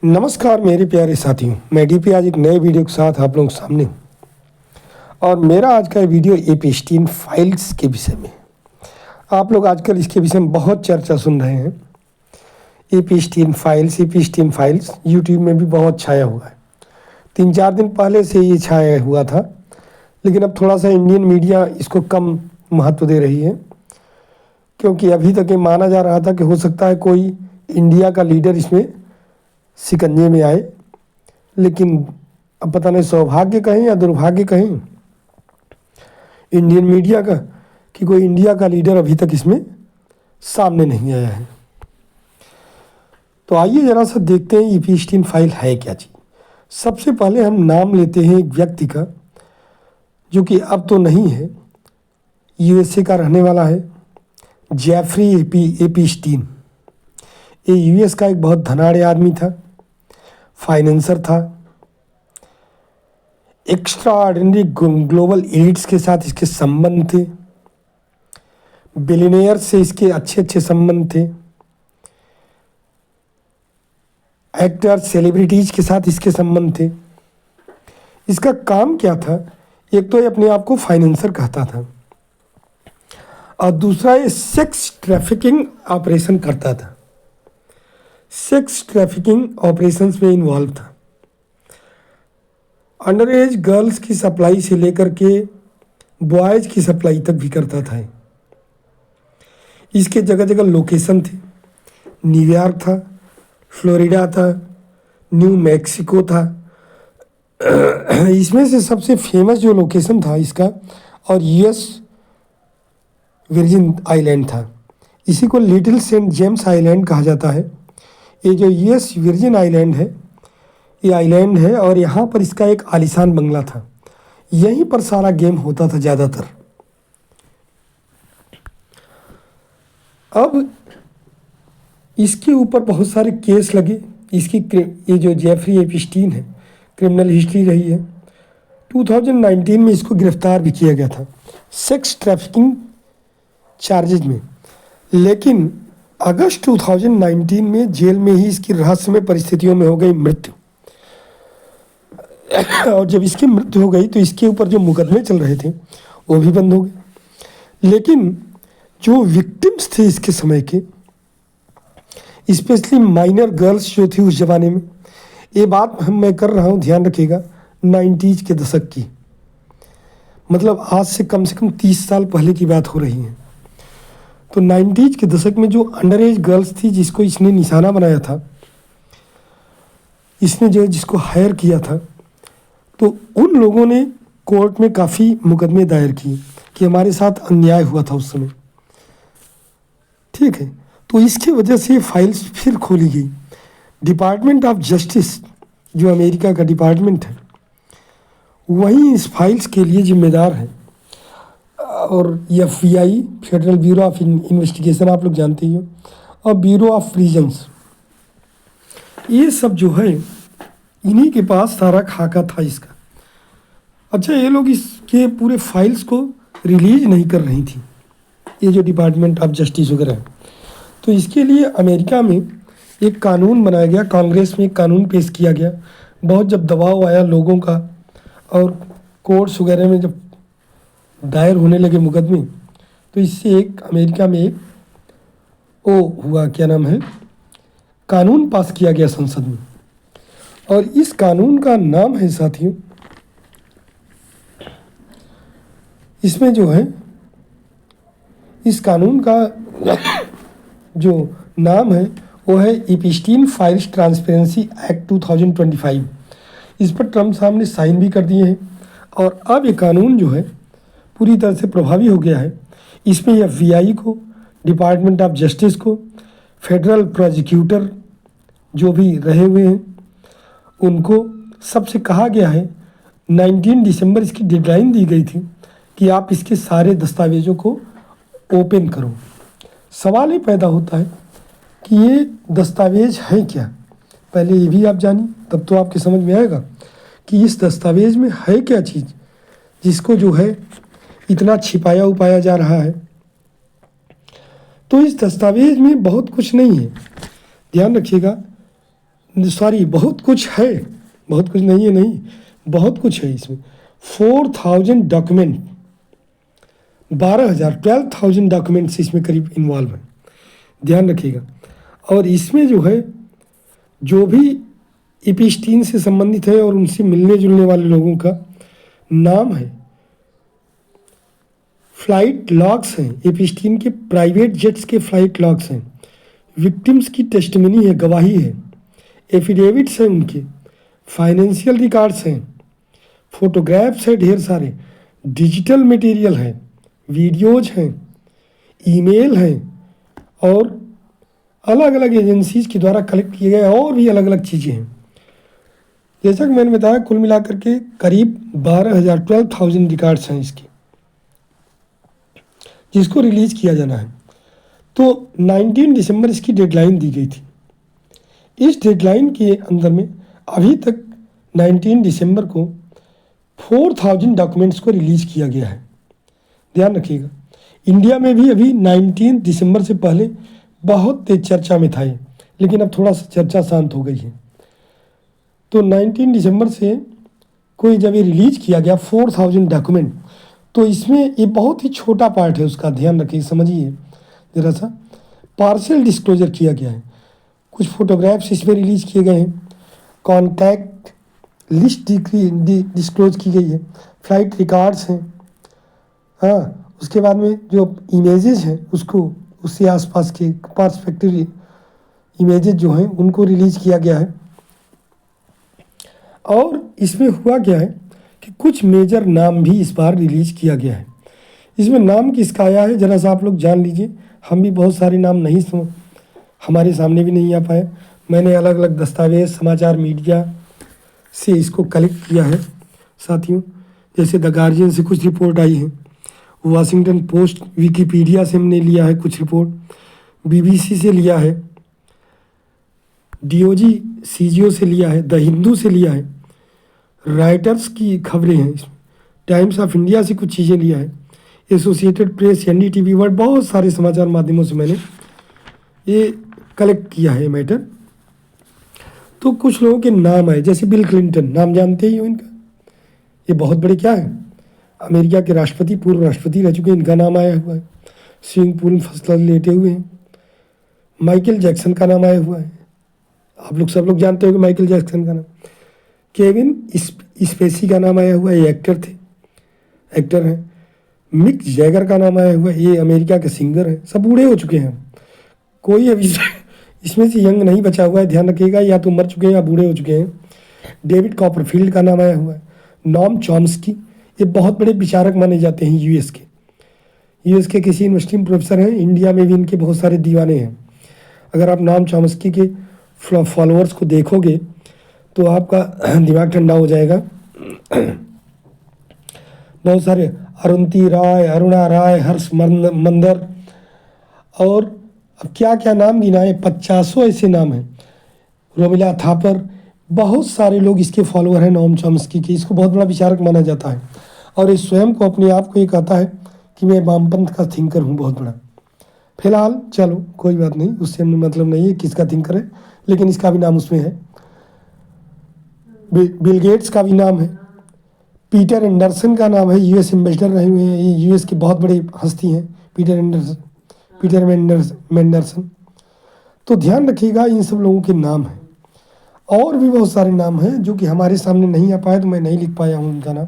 नमस्कार मेरे प्यारे साथियों, मैं डीपी आज एक नए वीडियो के साथ आप लोगों के सामने हूँ। और मेरा आज का वीडियो एपिस्टीन फाइल्स के विषय में। आप लोग आजकल इसके विषय में बहुत चर्चा सुन रहे हैं। एपिस्टीन फाइल्स यूट्यूब में भी बहुत छाया हुआ है। 3-4 दिन पहले से ये छाया हुआ था, लेकिन अब थोड़ा सा इंडियन मीडिया इसको कम महत्व दे रही है, क्योंकि अभी तक ये माना जा रहा था कि हो सकता है कोई इंडिया का लीडर इसमें शिकंजे में आए। लेकिन अब पता नहीं सौभाग्य कहें या दुर्भाग्य कहें इंडियन मीडिया का, कि कोई इंडिया का लीडर अभी तक इसमें सामने नहीं आया है। तो आइए ज़रा सा देखते हैं एपिस्टीन फाइल है क्या चीज़। सबसे पहले हम नाम लेते हैं एक व्यक्ति का, जो कि अब तो नहीं है, यूएसए का रहने वाला है, जेफरी एपिस्टीन। ये यूएस का एक बहुत धनाढ़ आदमी था, फाइनेंसर था। एक्स्ट्रा ऑर्डिनरी ग्लोबल एलिट्स के साथ इसके संबंध थे, बिलियनियर से इसके अच्छे अच्छे संबंध थे, एक्टर सेलिब्रिटीज के साथ इसके संबंध थे। इसका काम क्या था? एक तो ये अपने आप को फाइनेंसर कहता था, और दूसरा ये सेक्स ट्रैफिकिंग ऑपरेशन करता था। सेक्स ट्रैफिकिंग ऑपरेशंस में इन्वॉल्व था। अंडर एज गर्ल्स की सप्लाई से लेकर के बॉयज की सप्लाई तक भी करता था। इसके जगह जगह लोकेशन थे। न्यूयॉर्क था, फ्लोरिडा था, न्यू मैक्सिको था। इसमें से सबसे फेमस जो लोकेशन था इसका, और यूएस वर्जिन आइलैंड था। इसी को लिटिल सेंट जेम्स आइलैंड कहा जाता है। ये जो यूएस वर्जिन आइलैंड है, ये आइलैंड है, और यहाँ पर इसका एक आलीशान बंगला था। यहीं पर सारा गेम होता था ज़्यादातर। अब इसके ऊपर बहुत सारे केस लगे। इसकी ये जो जेफरी एपिस्टीन है, क्रिमिनल हिस्ट्री रही है। 2019 में इसको गिरफ्तार भी किया गया था सेक्स ट्रैफिकिंग चार्जेज में। लेकिन अगस्त 2019 में जेल में ही इसकी रहस्यमय परिस्थितियों में हो गई मृत्यु। और जब इसकी मृत्यु हो गई तो इसके ऊपर जो मुकदमे चल रहे थे वो भी बंद हो गए। लेकिन जो विक्टिम्स थे इसके समय के, स्पेशली माइनर गर्ल्स जो थी उस ज़माने में, ये बात मैं कर रहा हूँ, ध्यान रखिएगा, 90s के दशक की, मतलब आज से कम 30 साल पहले की बात हो रही है। तो 90s के दशक में जो अंडर एज गर्ल्स थी जिसको इसने निशाना बनाया था, इसने जो जिसको हायर किया था, तो उन लोगों ने कोर्ट में काफ़ी मुकदमे दायर किए कि हमारे साथ अन्याय हुआ था उस समय। ठीक है, तो इसकी वजह से ये फाइल्स फिर खोली गई। डिपार्टमेंट ऑफ जस्टिस जो अमेरिका का डिपार्टमेंट है, वही इस फाइल्स के लिए जिम्मेदार है। और FBI, federal bureau of investigation, आप लोग जानते ही हो, और ब्यूरो ऑफ प्रिजन्स, ये सब जो है इन्हीं के पास सारा खाका था इसका। अच्छा, ये लोग इसके पूरे फाइल्स को रिलीज नहीं कर रही थी, ये जो डिपार्टमेंट ऑफ जस्टिस वगैरह है। तो इसके लिए अमेरिका में एक कानून बनाया गया, कांग्रेस में एक कानून पेश किया गया। बहुत जब दबाव आया लोगों का, और कोर्ट्स वगैरह में जब दायर होने लगे मुकदमे, तो इससे एक अमेरिका में एक वो हुआ, क्या नाम है, कानून पास किया गया संसद में। और इस कानून का नाम है साथियों, इसमें जो है इस कानून का जो नाम है वो है एपिस्टीन फाइल्स ट्रांसपेरेंसी एक्ट 2025। इस पर ट्रम्प साहब ने साइन भी कर दिए हैं, और अब ये कानून जो है पूरी तरह से प्रभावी हो गया है। इसमें FBI को, डिपार्टमेंट ऑफ जस्टिस को, फेडरल प्रोसिक्यूटर जो भी रहे हुए हैं उनको सबसे कहा गया है, 19 दिसंबर इसकी डेडलाइन दी गई थी कि आप इसके सारे दस्तावेज़ों को ओपन करो। सवाल ये पैदा होता है कि ये दस्तावेज है क्या। पहले ये भी आप जानिए, तब तो आपके समझ में आएगा कि इस दस्तावेज में है क्या चीज़ जिसको जो है इतना छिपाया उपाया जा रहा है। तो इस दस्तावेज में बहुत कुछ नहीं है, ध्यान रखिएगा। सॉरी, बहुत कुछ है, बहुत कुछ नहीं है, नहीं बहुत कुछ है इसमें। 4000 डॉक्यूमेंट, 12,000 12,000 डॉक्यूमेंट्स इसमें करीब इन्वॉल्व हैं, ध्यान रखिएगा। और इसमें जो है, जो भी एपिस्टीन से संबंधित है और उनसे मिलने जुलने वाले लोगों का नाम है, फ्लाइट लॉग्स हैं, एपिस्टीन के प्राइवेट जेट्स के फ्लाइट लॉग्स हैं, विक्टिम्स की टेस्टिमनी है, गवाही है, एफिडेविट्स हैं उनके, फाइनेंशियल रिकॉर्ड्स हैं, फोटोग्राफ्स हैं ढेर सारे, डिजिटल मटेरियल है, वीडियोज हैं, ईमेल हैं, और अलग अलग एजेंसीज के द्वारा कलेक्ट किए गए और भी अलग अलग चीज़ें हैं। जैसा कि मैंने बताया, कुल मिलाकर के करीब 12,000 12,000 रिकॉर्ड्स हैं इसके, जिसको रिलीज़ किया जाना है। तो 19 दिसंबर इसकी डेडलाइन दी गई थी। इस डेडलाइन के अंदर में अभी तक 19 दिसंबर को 4,000 डॉक्यूमेंट्स को रिलीज़ किया गया है, ध्यान रखिएगा। इंडिया में भी अभी 19 दिसंबर से पहले बहुत तेज चर्चा में था ये, लेकिन अब थोड़ा सा चर्चा शांत हो गई है। तो 19 दिसंबर से कोई जब ये रिलीज़ किया गया 4,000 डॉक्यूमेंट, तो इसमें ये बहुत ही छोटा पार्ट है उसका, ध्यान रखिए, समझिए ज़रा सा। पार्शियल डिस्क्लोजर किया गया है, कुछ फोटोग्राफ्स इसमें रिलीज़ किए गए हैं, कॉन्टैक्ट लिस्ट डिस्क्लोज की गई है, फ्लाइट रिकॉर्ड्स हैं, हाँ, उसके बाद में जो इमेजेस हैं उसको, उससे आसपास के पर्सपेक्टिव इमेजेस जो हैं उनको रिलीज़ किया गया है। और इसमें हुआ क्या है कि कुछ मेजर नाम भी इस बार रिलीज़ किया गया है। इसमें नाम किसका आया है ज़रा सा आप लोग जान लीजिए। हम भी बहुत सारे नाम नहीं हमारे सामने भी नहीं आ पाए। मैंने अलग अलग दस्तावेज, समाचार मीडिया से इसको कलेक्ट किया है साथियों। जैसे द गार्जियन से कुछ रिपोर्ट आई है, वाशिंगटन पोस्ट, विकीपीडिया से हमने लिया है कुछ रिपोर्ट, बीबीसी से लिया है, डीओजी सीजीओ से लिया है, द हिंदू से लिया है, राइटर्स की खबरें हैं इसमें, टाइम्स ऑफ इंडिया से कुछ चीज़ें लिया है, एसोसिएटेड प्रेस, एनडीटीवी वर्ल्ड, बहुत सारे समाचार माध्यमों से मैंने ये कलेक्ट किया है मैटर। तो कुछ लोगों के नाम आए, जैसे बिल क्लिंटन, नाम जानते ही हो इनका, ये बहुत बड़े क्या है, अमेरिका के राष्ट्रपति, पूर्व राष्ट्रपति रह चुके हैं, इनका नाम आया हुआ है। स्विमिंग पूल में फर्स्ट क्लास लेटे हुए हैं। माइकल जैक्सन का नाम आया हुआ है, आप लोग सब लोग जानते हो कि माइकल जैक्सन का नाम। केविन स्पेसी का नाम आया हुआ है, ये एक्टर हैं। मिक जैगर का नाम आया हुआ है, ये अमेरिका के सिंगर हैं। सब बूढ़े हो चुके हैं, कोई अभी इसमें से यंग नहीं बचा हुआ है, ध्यान रखिएगा, या तो मर चुके हैं या बूढ़े हो चुके हैं। डेविड कॉपरफील्ड का नाम आया हुआ है। नॉम चॉम्स्की, ये बहुत बड़े विचारक माने जाते हैं, यूएस के किसी यूनिवर्सिटी में प्रोफेसर हैं। इंडिया में भी इनके बहुत सारे दीवाने हैं। अगर आप नॉम चॉम्स्की के फॉलोअर्स को देखोगे तो आपका दिमाग ठंडा हो जाएगा। बहुत सारे, अरुंधति राय, अरुणा राय, हर्ष मंदर, और अब क्या क्या नाम गिनाए, 50 ऐसे नाम हैं। रोमिला थापर, बहुत सारे लोग इसके फॉलोअर हैं नोम चॉम्स्की के। इसको बहुत बड़ा विचारक माना जाता है, और ये स्वयं को, अपने आप को ये कहता है कि मैं वामपंथ का थिंकर हूँ बहुत बड़ा। फिलहाल चलो कोई बात नहीं, उससे हमें मतलब नहीं है किसका थिंकर है, लेकिन इसका भी नाम उसमें है। बिल गेट्स का भी नाम है। पीटर एंडरसन का नाम है, यूएस एम्बेसडर रहे हुए हैं, ये यूएस के बहुत बड़े हस्ती हैं पीटर मेंडरसन। तो ध्यान रखिएगा, इन सब लोगों के नाम हैं। और भी बहुत सारे नाम हैं जो कि हमारे सामने नहीं आ पाए, तो मैं नहीं लिख पाया हूँ उनका नाम।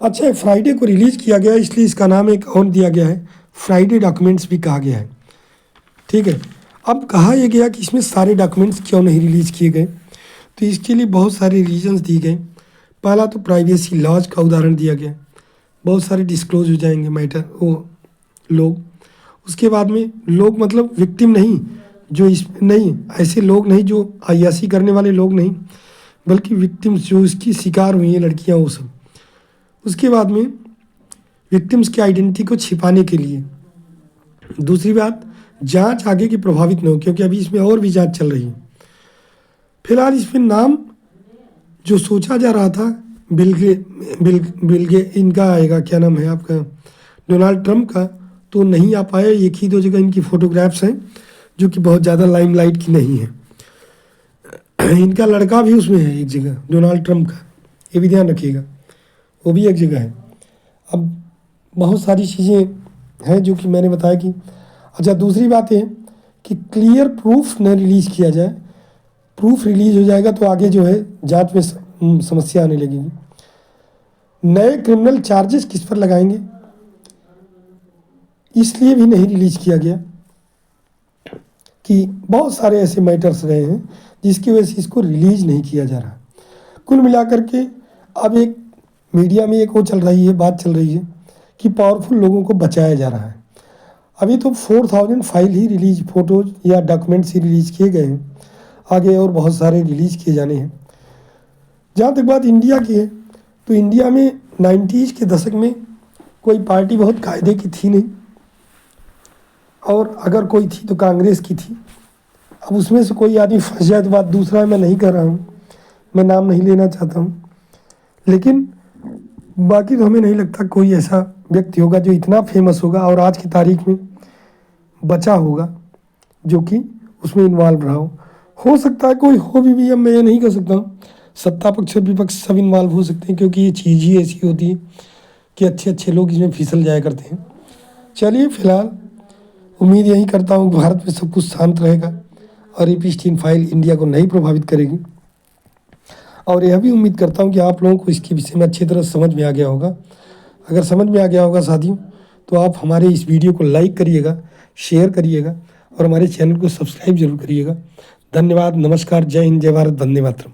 अच्छा, फ्राइडे को रिलीज़ किया गया, इसलिए इसका नाम एक और दिया गया है, फ्राइडे डॉक्यूमेंट्स भी कहा गया है। ठीक है, अब कहा यह गया कि इसमें सारे डॉक्यूमेंट्स क्यों नहीं रिलीज़ किए गए, तो इसके लिए बहुत सारे रीजंस दिए गए। पहला तो प्राइवेसी लॉज का उदाहरण दिया गया, बहुत सारे डिस्क्लोज हो जाएंगे मैटर वो लोग। उसके बाद में लोग मतलब विक्टिम नहीं, जो इस नहीं, ऐसे लोग नहीं जो अय्याशी करने वाले लोग नहीं, बल्कि विक्टिम्स जो इसकी शिकार हुई हैं लड़कियां, वो सब। उसके बाद में विक्टिम्स की आइडेंटिटी को छिपाने के लिए। दूसरी बात, जांच आगे की प्रभावित न हो, क्योंकि अभी इसमें और भी जांच चल रही है। फिलहाल इसमें नाम जो सोचा जा रहा था बिल इनका आएगा, क्या नाम है आपका, डोनाल्ड ट्रंप का, तो नहीं आ पाया। एक ही दो जगह इनकी फ़ोटोग्राफ्स हैं जो कि बहुत ज़्यादा लाइमलाइट की नहीं है। इनका लड़का भी उसमें है एक जगह, डोनाल्ड ट्रंप का, ये भी ध्यान रखिएगा, वो भी एक जगह है। अब बहुत सारी चीज़ें हैं जो कि मैंने बताया कि अच्छा, दूसरी बात है कि क्लियर प्रूफ न रिलीज़ किया जाए। प्रूफ रिलीज हो जाएगा तो आगे जो है जांच में समस्या आने लगेगी। नए क्रिमिनल चार्जेस किस पर लगाएंगे, इसलिए भी नहीं रिलीज किया गया कि बहुत सारे ऐसे मैटर्स रहे हैं जिसकी वजह से इसको रिलीज नहीं किया जा रहा। कुल मिलाकर के अब एक मीडिया में एक वो चल रही है, बात चल रही है कि पावरफुल लोगों को बचाया जा रहा है। अभी तो 4000 फाइल ही रिलीज, फोटोज या डॉक्यूमेंट्स ही रिलीज किए गए हैं, आगे और बहुत सारे रिलीज किए जाने हैं। जहाँ तक बात इंडिया की है तो इंडिया में 90s के दशक में कोई पार्टी बहुत कायदे की थी नहीं, और अगर कोई थी तो कांग्रेस की थी। अब उसमें से कोई आदमी फंस जाए तो बात दूसरा है, मैं नहीं कर रहा हूँ, मैं नाम नहीं लेना चाहता हूँ, लेकिन बाकी तो हमें नहीं लगता कोई ऐसा व्यक्ति होगा जो इतना फेमस होगा और आज की तारीख में बचा होगा जो कि उसमें इन्वॉल्व रहा हो सकता है कोई हो भी, अब मैं ये नहीं कर सकता हूँ। सत्ता पक्ष और विपक्ष सब इन्वॉल्व हो सकते हैं, क्योंकि ये चीज़ ही ऐसी होती है कि अच्छे अच्छे लोग इसमें फिसल जाया करते हैं। चलिए, फिलहाल उम्मीद यही करता हूँ भारत में सब कुछ शांत रहेगा और एपिस्टीन फाइल इंडिया को नहीं प्रभावित करेगी, और यह भी उम्मीद करता हूँ कि आप लोगों को इसके विषय में अच्छी तरह समझ में आ गया होगा। अगर समझ में आ गया होगा साथियों, तो आप हमारे इस वीडियो को लाइक करिएगा, शेयर करिएगा और हमारे चैनल को सब्सक्राइब जरूर करिएगा। धन्यवाद, नमस्कार, जय हिंद, जय भारत, वंदे मातरम।